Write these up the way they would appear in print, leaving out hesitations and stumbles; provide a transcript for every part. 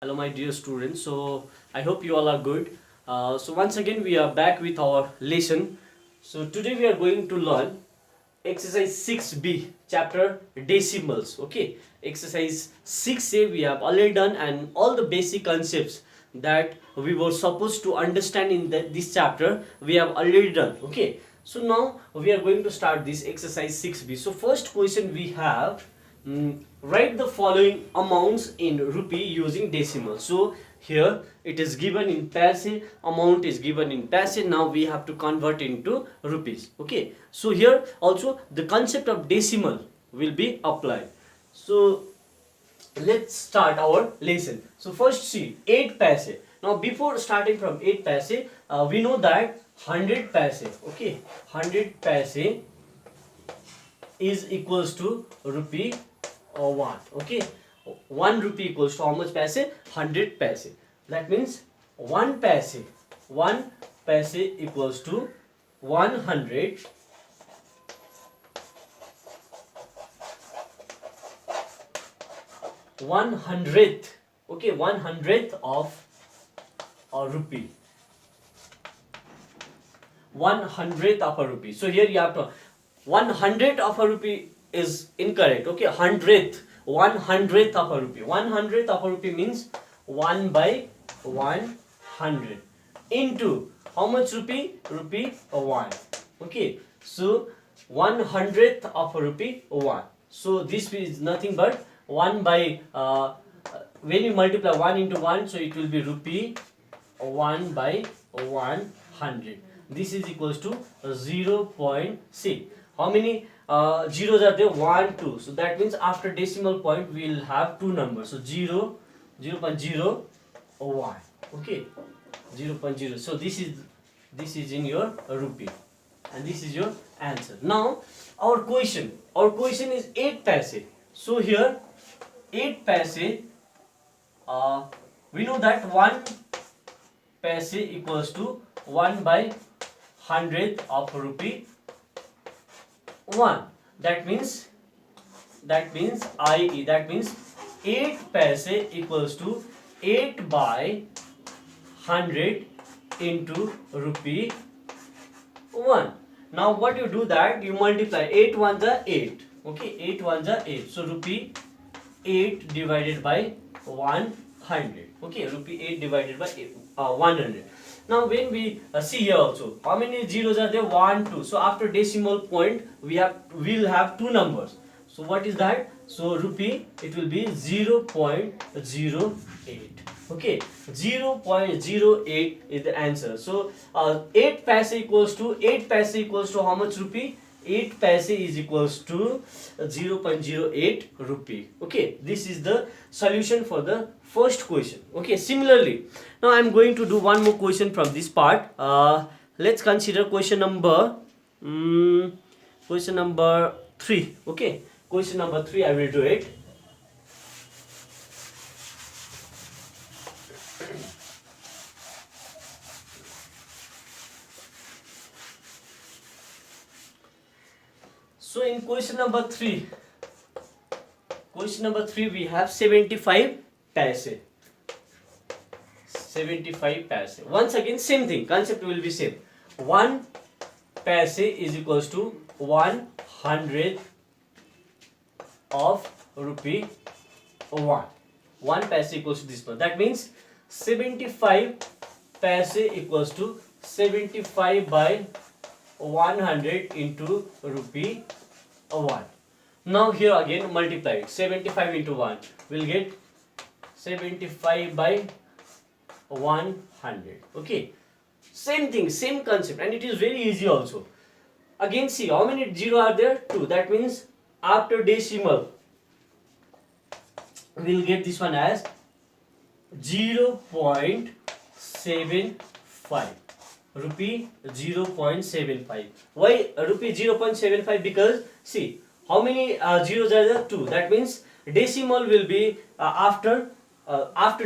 Hello, my dear students. So, I hope you all are good. So, once again, we are back with our lesson. So, today we are going to learn exercise 6b, chapter decimals. Okay, exercise 6a we have already done, and all the basic concepts that we were supposed to understand in this chapter we have already done. Okay, so now we are going to start this exercise 6b. So, first question we have. Write the following amounts in rupee using decimal. So here it is given in paise, amount is given in paise. Now we have to convert into rupees. Okay, so here also the concept of decimal will be applied. So let's start our lesson. So first see 8 paise. Now before starting from 8 paise, we know that 100 paise. Okay, 100 paise is equals to rupee or 1. Okay, 1 rupee equals to how much paise? 100 paise. That means 1 paise, 1 paise equals to 100 100th. Okay, 100th of a rupee, 100th of a rupee. So here you have to 100 of a rupee is incorrect. Okay, 100th of a rupee. 100th of a rupee means 1 by 100 into how much rupee? Rupee 1. Okay, so 100th of a rupee 1. So this is nothing but 1 by when you multiply 1 into 1, so it will be rupee 1 by 100. This is equals to 0.6. How many zeros are there? 1, 2. So that means after decimal point we will have two numbers. So 0, 0.01. Okay, 0.0. So this is in your rupee, and this is your answer. Now our question is 8 paise. So here 8 paise, we know that 1 paise equals to 1 by 100th of rupee 1. That means IE, that means 8 paise equals to 8 by 100 into rupee 1. Now what you do that you multiply 8 ones are 8. Okay, 8 ones are 8. So rupee 8 divided by 100. Okay, rupee 8 divided by 100. Now when we see here also, how many zeros are there? 1, 2. So after decimal point we'll have two numbers. So what is that? So rupee, it will be 0.08. Okay, 0.08 is the answer. So 8 paise equals to how much rupee? 8 paise is equals to 0.08 rupee. Okay, this is the solution for the first question. Okay, similarly, now I am going to do one more question from this part. Let's consider question number 3. Okay, question number 3 I will do it. So in question number 3 we have 75 paise. 75 paise. Once again same thing, concept will be same. 1 paise is equals to 100th of rupee 1. 1 paise equals to this one. That means 75 paise equals to 75 by 100 into rupee 1. Now here again multiply it. 75 into 1 will get 75 by 100. Okay, same thing, same concept, and it is very easy also. Again see how many zero are there? 2. That means after decimal we will get this one as 0.75 rupee 0.75. Why rupee 0.75? Because see how many zeros are there? 2. That means decimal will be after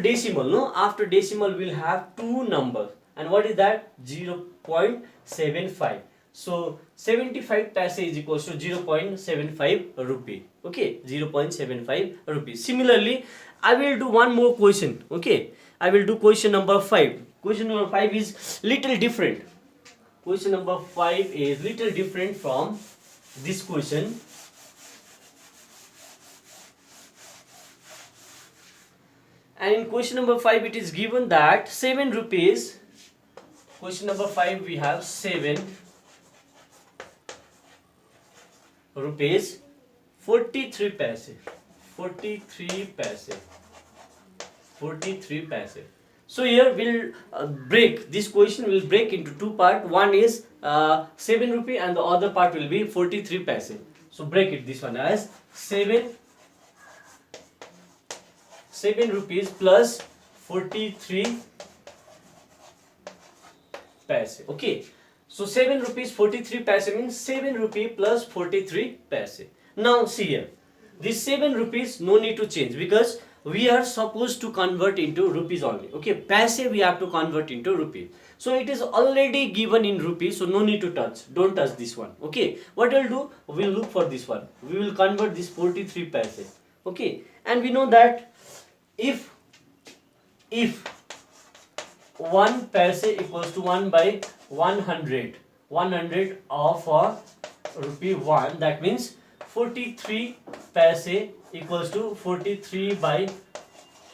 decimal. No, after decimal we'll have two numbers, and what is that? 0.75. So 75 paise is equals to 0.75 rupee. Okay, 0.75 rupees. Similarly, I will do one more question. Okay, I will do question number 5. Question number 5 is little different. Question number 5 is little different from this question. And in question number 5 it is given that 7 rupees. Question number 5 we have 7 rupees 43 paise. 43 paise. 43 paise. So here we'll break this question will break into two parts. One is 7 rupee and the other part will be 43 paise. So break it this one as 7 rupees plus 43 paise. Okay. So 7 rupees 43 paise means 7 rupee plus 43 paise. Now see here. This 7 rupees no need to change because we are supposed to convert into rupees only. Okay, paise we have to convert into rupee. So it is already given in rupees, so no need to touch. Don't touch this one. Okay, what we'll do, we'll look for this one. We will convert this 43 paise. Okay, and we know that if 1 paise equals to 1 by 100 of rupee 1, that means 43 paise equals to 43 by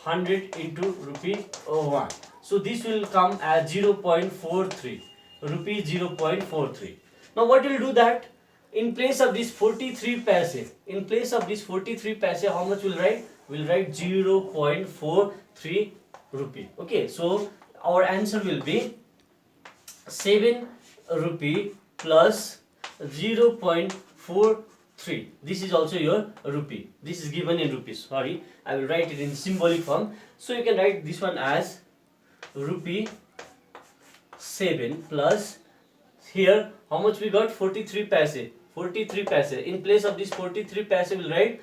100 into rupee 1. So this will come as 0.43 rupee 0.43. Now what will do that in place of this 43 paise, how much will write? We'll write 0.43 rupee. Okay, so our answer will be 7 rupee plus 0.43. This is also your rupee. This is given in rupees. Sorry, I will write it in symbolic form. So you can write this one as rupee 7 plus here how much we got? 43 paise. 43 paise. In place of this 43 paise, we'll write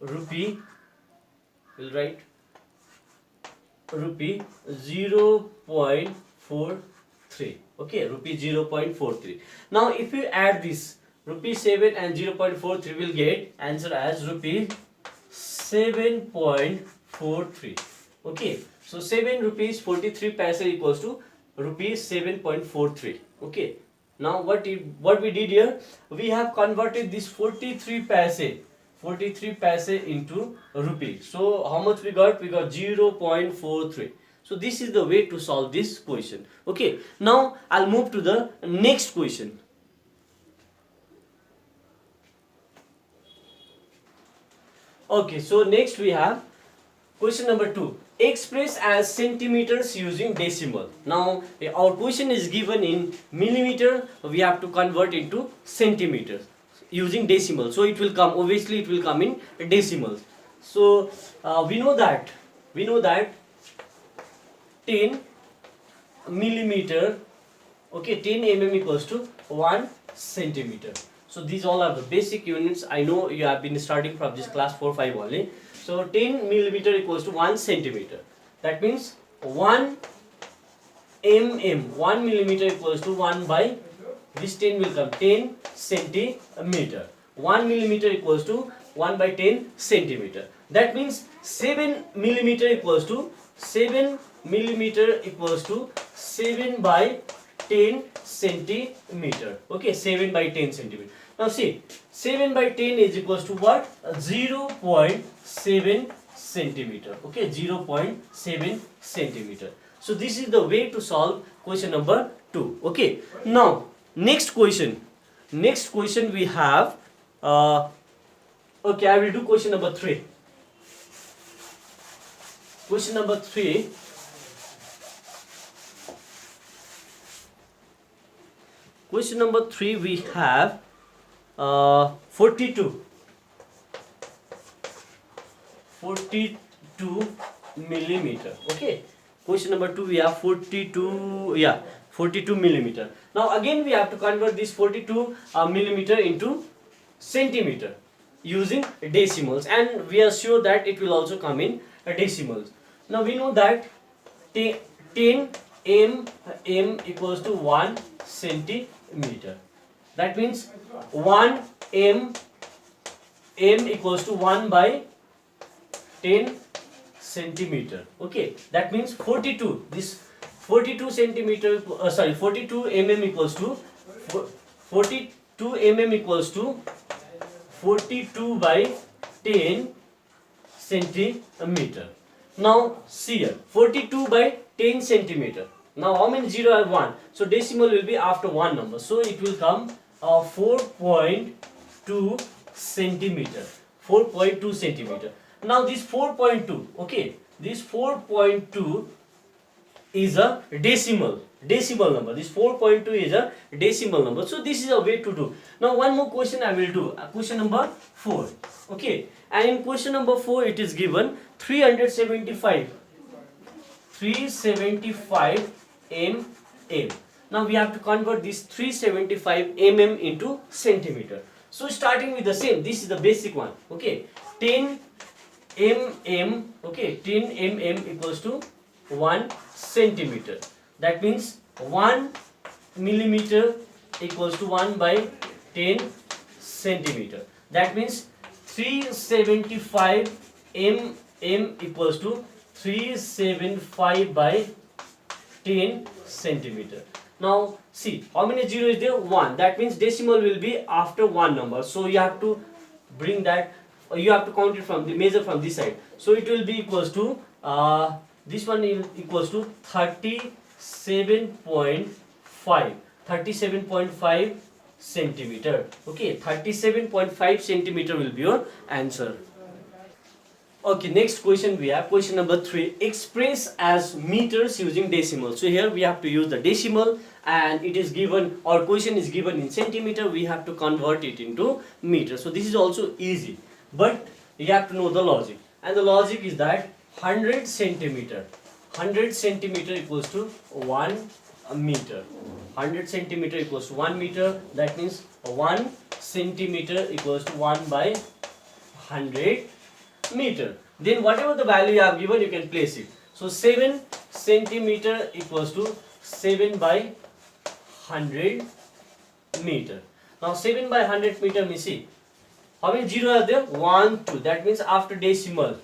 rupee. We'll write rupee 0.43. Okay, rupee 0.43. Now if you add this rupee 7 and 0.43, will get answer as rupee 7.43. Okay, so 7 rupees 43 paise equals to rupees 7.43. Okay, now what we did here, we have converted this 43 paise into rupee. So how much we got? We got 0.43. So this is the way to solve this question. Okay, now I'll move to the next question. Okay, so next we have question number 2. Express as centimeters using decimal. Now our question is given in millimeter. We have to convert into centimeters using decimal. So it will come, obviously it will come in decimals. So we know that 10 millimeter, okay, 10 mm equals to 1 centimeter. So these all are the basic units. I know you have been starting from this class 4-5 only. So 10 millimeter equals to 1 centimeter. That means 1 mm, 1 millimeter equals to 1 by, this 10 will come 10 centimeter. 1 millimeter equals to 1 by 10 centimeter. That means 7 millimeter equals to 7 by 10 centimeter. Okay, 7 by 10 centimeter. Now see, 7 by 10 is equals to what? 0.7 centimeter. Okay, 0.7 centimeter. So this is the way to solve question number 2. Okay, now next question we have okay, I will do question number 3. Question number 3. Question number 3 we have 42 millimeter. Okay, question number 2 we have 42 millimeter. Now again we have to convert this 42 millimeter into centimeter using decimals, and we are sure that it will also come in decimals. Now we know that 10 mm equals to 1 centimeter. That means 1 m equals to 1 by 10 centimeter. Okay, that means 42. This 42 centimeter, 42 mm equals to 42 mm equals to 42 by 10 centimeter. Now see here, 42 by 10 centimeter. Now how many zero are 1? So decimal will be after one number. So it will come 4.2 centimeter. 4.2 centimeter. Now this 4.2, okay, this 4.2 is a decimal number. This 4.2 is a decimal number. So this is a way to do. Now one more question I will do. Question number 4. Okay, and in question number 4 it is given 375 mm. Now we have to convert this 375 mm into centimeter. So starting with the same, this is the basic one. Okay, 10 mm, okay, 10 mm equals to 1 centimeter. That means 1 millimeter equals to 1 by 10 centimeter. That means 375 mm equals to 375 by 10 centimeter. Now see, how many zero is there? 1. That means decimal will be after one number. So you have to bring that, you have to count it from the measure from this side. So it will be equals to this one is equals to 37.5 centimeter. Okay, 37.5 centimeter will be your answer. Okay, next question we have question number 3. Express as meters using decimal. So here we have to use the decimal, and it is given, or question is given in centimeter. We have to convert it into meter. So this is also easy, but you have to know the logic. And the logic is that 100 centimeter equals to 1 meter. 100 centimeter equals to 1 meter. That means 1 centimeter equals to 1 by 100 meter. Then whatever the value you have given, you can place it. So 7 centimeter equals to 7 by 100 meter. Now 7 by 100 meter, me see, how many zero are there? 1, 2. That means after decimal,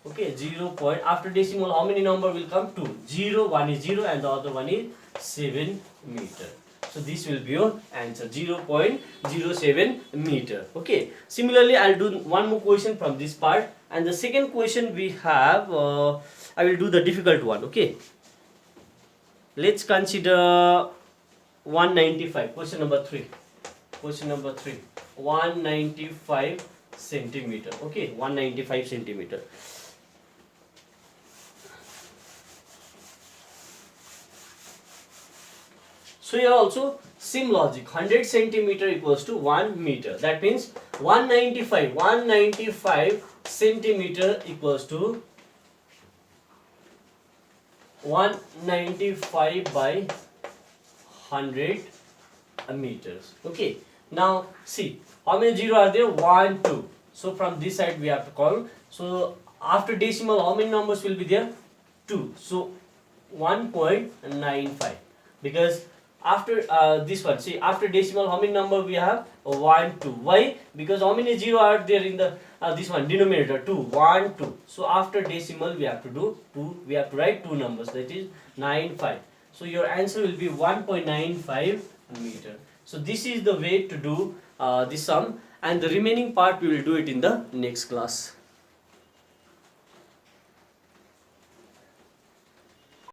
okay, 0 point, after decimal how many number will come? 2. 0, one is 0 and the other one is 7 meter. So this will be your answer, 0.07 meter. Okay, similarly I'll do one more question from this part, and the second question we have, I will do the difficult one. Okay, let's consider 195. Question number 3. 195 centimeter. Okay, 195 centimeter. So here also same logic, 100 centimeter equals to 1 meter. That means 195 centimeter equals to 195 by 100 meters. Okay, now see, how many zero are there? 1, 2. So from this side we have to count. So after decimal how many numbers will be there? 2. So 1.95, because after this one, see, after decimal how many number we have? 1, 2. Why? Because how many zero are there in the this one denominator? 2. 1, 2. So after decimal we have to do 2, we have to write 2 numbers, that is 95. So your answer will be 1.95 meter. So this is the way to do this sum, and the remaining part we will do it in the next class.